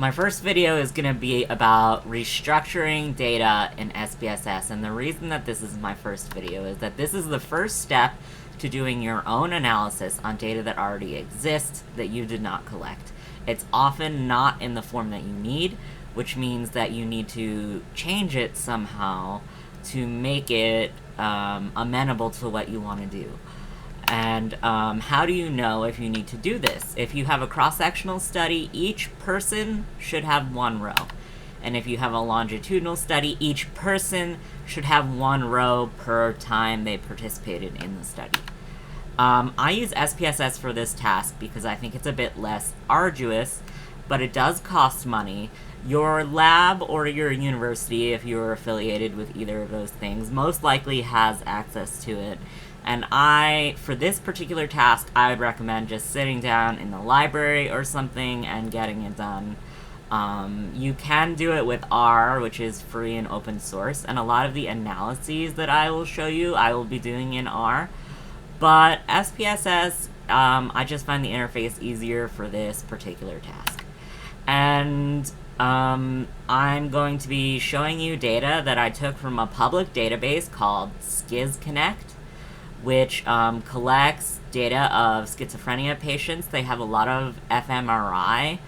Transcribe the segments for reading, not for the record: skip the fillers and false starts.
My first video is going to be about restructuring data in SPSS, and the reason that this is my first video is that this is the first step to doing your own analysis on data that already exists that you did not collect. It's often not in the form that you need, which means that you need to change it somehow to make it amenable to what you want to do. And how do you know if you need to do this? If you have a cross-sectional study, each person should have one row. And if you have a longitudinal study, each person should have one row per time they participated in the study. I use SPSS for this task because I think it's a bit less arduous, but it does cost money. Your lab or your university, if you're affiliated with either of those things, most likely has access to it. And for this particular task, I would recommend just sitting down in the library or something and getting it done. You can do it with R, which is free and open source, and a lot of the analyses that I will show you, I will be doing in R. But SPSS, I just find the interface easier for this particular task. And I'm going to be showing you data that I took from a public database called SchizConnect, which collects data of schizophrenia patients. They have a lot of fMRI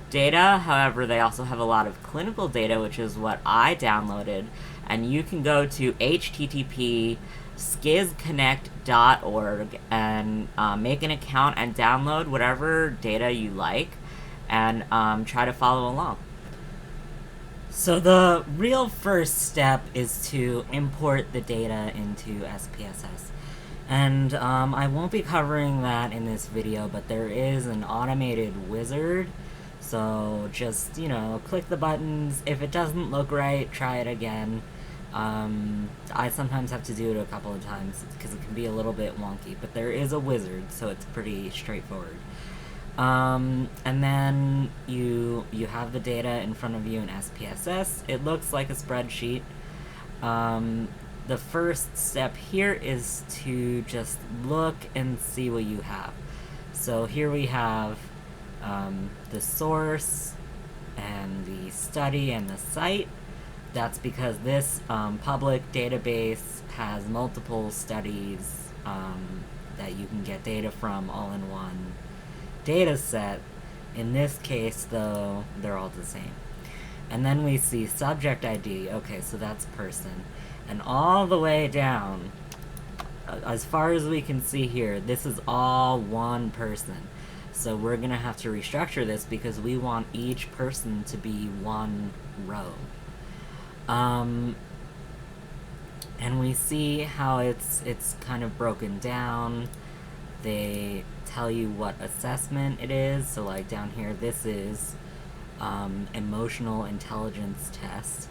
data, however, they also have a lot of clinical data, which is what I downloaded. And you can go to http://schizconnect.org and make an account and download whatever data you like, and try to follow along. So the real first step is to import the data into SPSS. And I won't be covering that in this video, but there is an automated wizard. So just, click the buttons. If it doesn't look right, try it again. I sometimes have to do it a couple of times because it can be a little bit wonky, but there is a wizard, so it's pretty straightforward. And then you have the data in front of you in SPSS. It looks like a spreadsheet. The first step here is to just look and see what you have. So here we have the source and the study and the site. That's because this public database has multiple studies that you can get data from all in one data set. In this case, though, they're all the same. And then we see subject ID. Okay, so that's person. And all the way down, as far as we can see here, this is all one person. So we're going to have to restructure this because we want each person to be one row. And we see how it's kind of broken down. They tell you what assessment it is. So like down here, this is emotional intelligence test.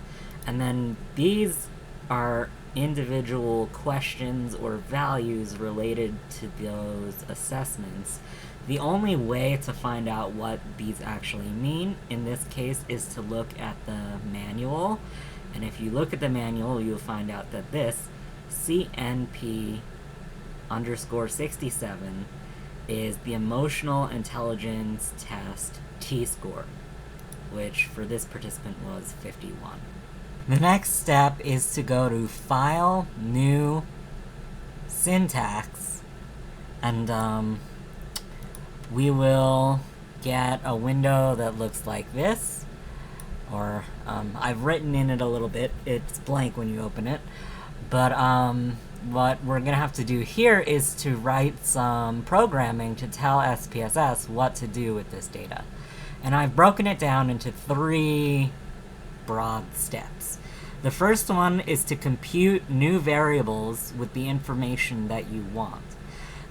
And then these are individual questions or values related to those assessments. The only way to find out what these actually mean, in this case, is to look at the manual. And if you look at the manual, you'll find out that this CNP_67 is the Emotional Intelligence Test T-score, which for this participant was 51. The next step is to go to File, New, Syntax, and we will get a window that looks like this, or I've written in it a little bit. It's blank when you open it, but what we're going to have to do here is to write some programming to tell SPSS what to do with this data. And I've broken it down into 3 broad steps. The first one is to compute new variables with the information that you want.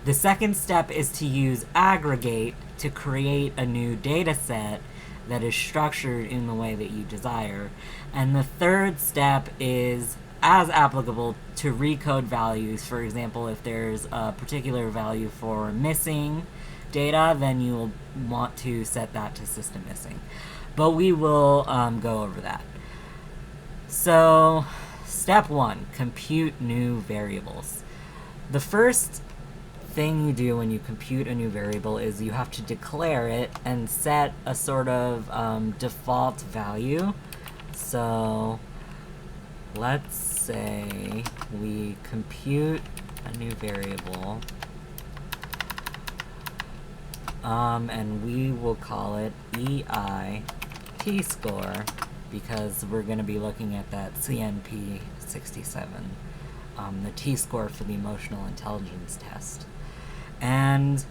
The second step is to use AGGREGATE to create a new data set that is structured in the way that you desire. And the third step is, as applicable, to recode values. For example, if there's a particular value for missing data, then you'll want to set that to system missing. But we will go over that. So, step 1, compute new variables. The first thing you do when you compute a new variable is you have to declare it and set a sort of default value. So let's say we compute a new variable, and we will call it EI T-score, because we're going to be looking at that CNP 67, the T-score for the emotional intelligence test. And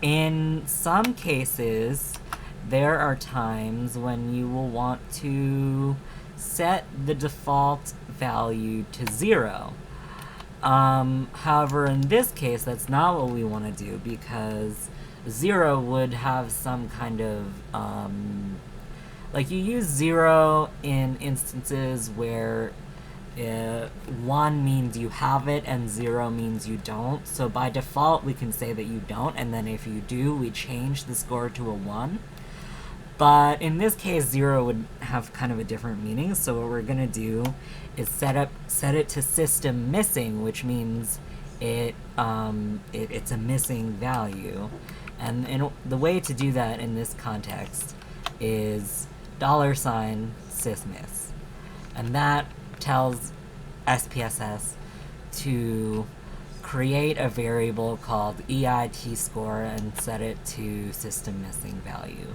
in some cases, there are times when you will want to set the default value to 0. However, in this case, that's not what we want to do, because 0 would have some kind of, like, you use 0 in instances where 1 means you have it and 0 means you don't. So by default, we can say that you don't, and then if you do, we change the score to a 1. But in this case, 0 would have kind of a different meaning, so what we're going to do is set it to system missing, which means it's a missing value. And the way to do that in this context is $sysmiss. And that tells SPSS to create a variable called EIT score and set it to system missing value.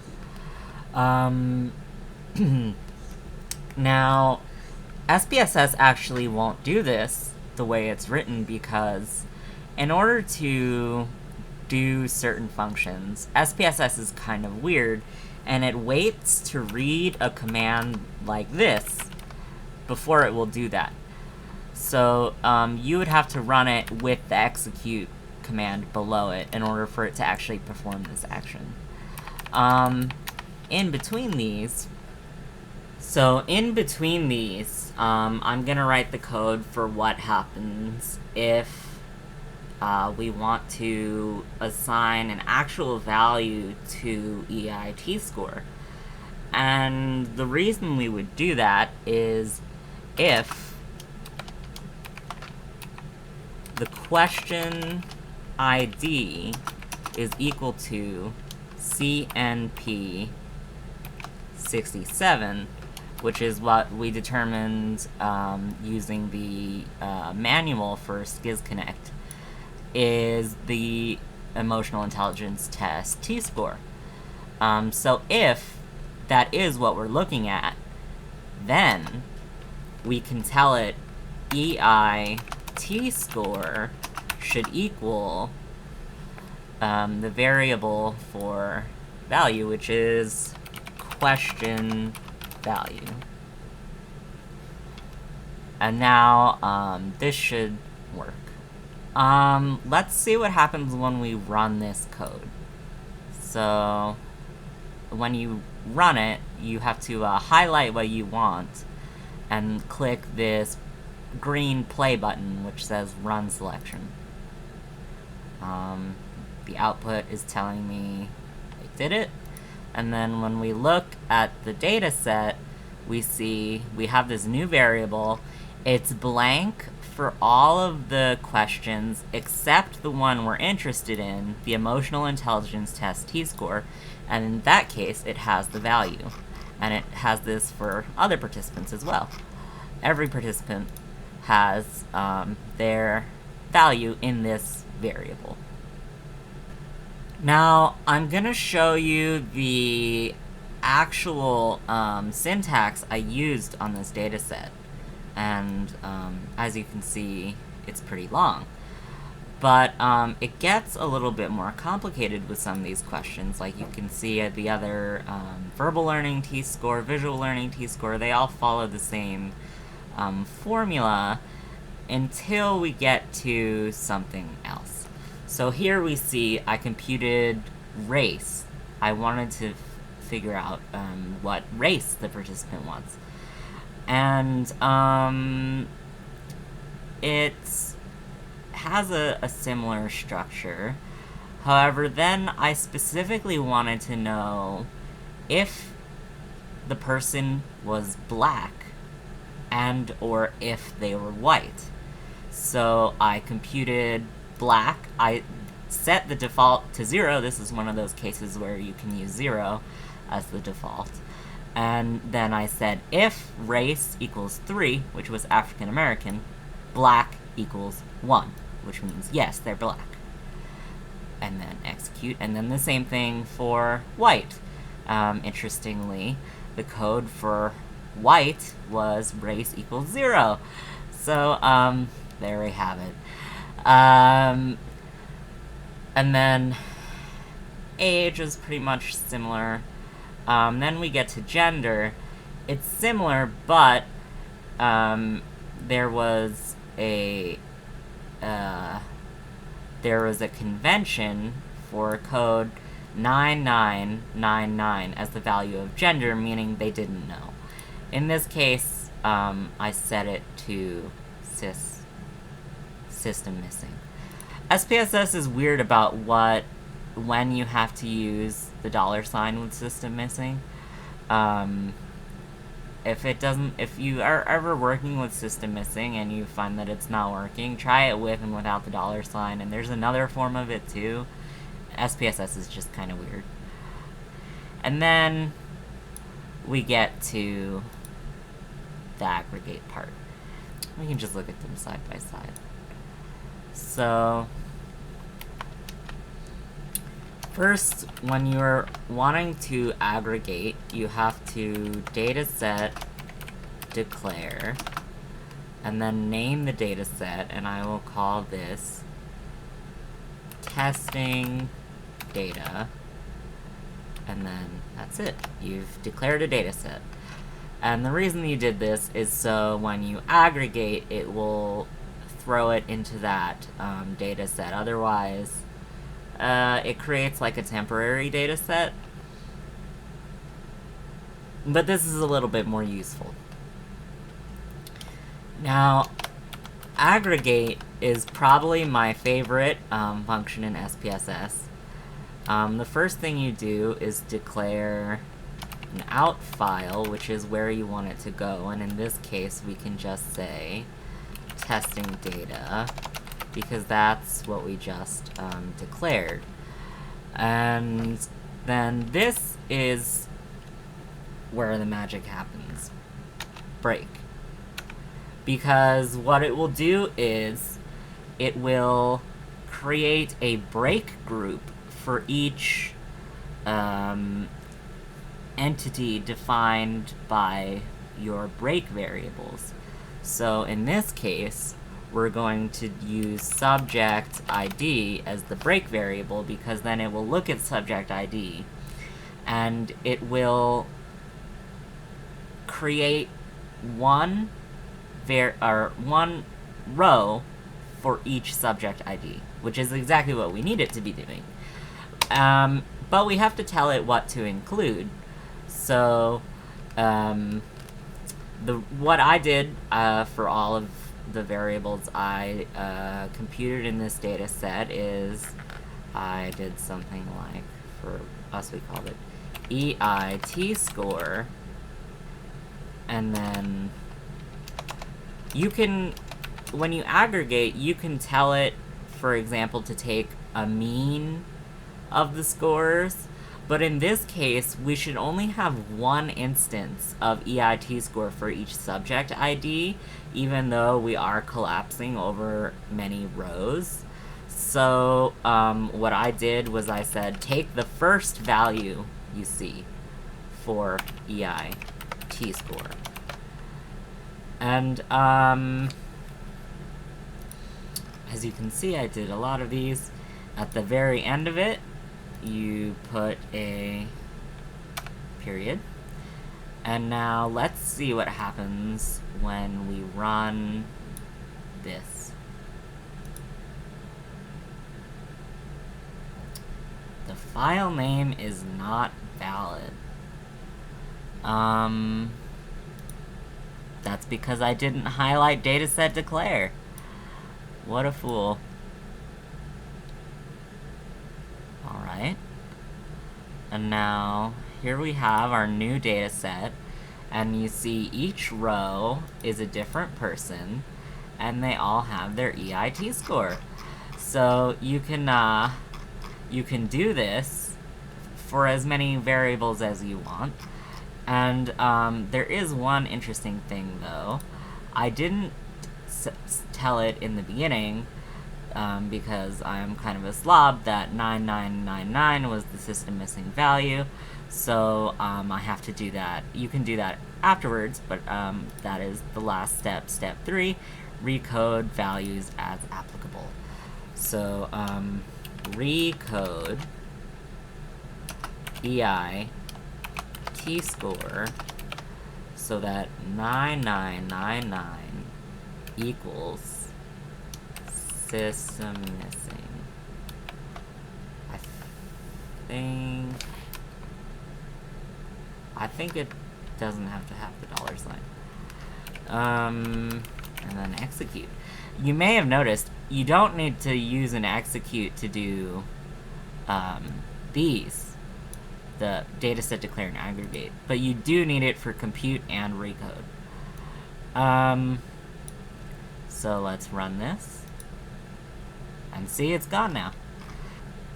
Now, SPSS actually won't do this the way it's written, because in order to do certain functions, SPSS is kind of weird, and it waits to read a command like this before it will do that. So you would have to run it with the execute command below it in order for it to actually perform this action. In between these, I'm gonna write the code for what happens if we want to assign an actual value to EIT score. And the reason we would do that is if the question ID is equal to CNP 67, which is what we determined using the manual for SchizConnect, is the emotional intelligence test T-score. So if that is what we're looking at, then we can tell it EI T-score should equal the variable for value, which is question value. And now this should work. Let's see what happens when we run this code. So when you run it, you have to highlight what you want and click this green play button which says run selection. The output is telling me it did it, and then when we look at the data set, we see we have this new variable. It's blank for all of the questions except the one we're interested in, the emotional intelligence test T-score, and in that case it has the value, and it has this for other participants as well. Every participant has their value in this variable. Now, I'm going to show you the actual syntax I used on this data set. And as you can see, it's pretty long. But it gets a little bit more complicated with some of these questions. Like you can see at the other verbal learning T-score, visual learning T-score, they all follow the same formula until we get to something else. So here we see I computed race. I wanted to figure out what race the participant wants. And it has a similar structure. However, then I specifically wanted to know if the person was black and or if they were white. So I computed black. set the default to 0. This is one of those cases where you can use 0 as the default. And then I said if race equals 3, which was African American, black equals 1, which means yes, they're black. And then execute, and then the same thing for white. Interestingly, the code for white was race equals 0. So, there we have it. And then age is pretty much similar. Then we get to gender. It's similar, but there was a convention for code 9999 as the value of gender, meaning they didn't know. In this case, I set it to system missing. SPSS is weird about when you have to use the $ with system missing. If you are ever working with system missing and you find that it's not working, try it with and without the $, and there's another form of it too. SPSS is just kind of weird. And then we get to the aggregate part. We can just look at them side by side. So, first, when you're wanting to aggregate, you have to dataset declare, and then name the dataset, and I will call this testing data, and then that's it. You've declared a dataset. And the reason you did this is so when you aggregate, it will throw it into that dataset. Otherwise, it creates like a temporary dataset. But this is a little bit more useful. Now, aggregate is probably my favorite function in SPSS. The first thing you do is declare an out file, which is where you want it to go, and in this case we can just say testing data, because that's what we just declared. And then this is where the magic happens. Break. Because what it will do is it will create a break group for each entity defined by your break variables. So in this case, we're going to use subject ID as the break variable, because then it will look at subject ID and it will create one row for each subject ID, which is exactly what we need it to be doing. But we have to tell it what to include. So, what I did for all of the variables I computed in this data set is I did something like, for us we called it EIT score, and then you can, when you aggregate, you can tell it, for example, to take a mean of the scores, but in this case, we should only have one instance of EIT score for each subject ID, even though we are collapsing over many rows. So, what I did was I said, take the first value you see for EIT score. And, as you can see, I did a lot of these. At the very end of it, you put a period. And now let's see what happens when we run this. The file name is not valid. That's because I didn't highlight dataset declare. What a fool. Alright. And now, here we have our new data set, and you see each row is a different person, and they all have their EIT score. So you can do this for as many variables as you want. And there is one interesting thing, though. I didn't tell it in the beginning, because I'm kind of a slob, that 9999 was the system missing value. So I have to do that. You can do that afterwards, but that is the last step, step 3, recode values as applicable. So recode EI t-score so that 9999 equals system missing. I think it doesn't have to have the $sign. And then execute. You may have noticed you don't need to use an execute to do these, the dataset declare and aggregate, but you do need it for compute and recode. So let's run this and see, it's gone now.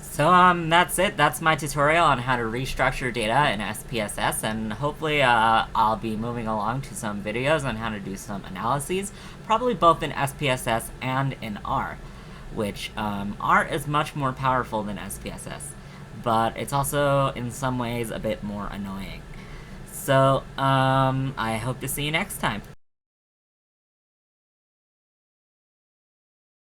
So that's it. That's my tutorial on how to restructure data in SPSS, and hopefully I'll be moving along to some videos on how to do some analyses, probably both in SPSS and in R, which R is much more powerful than SPSS, but it's also in some ways a bit more annoying. So I hope to see you next time.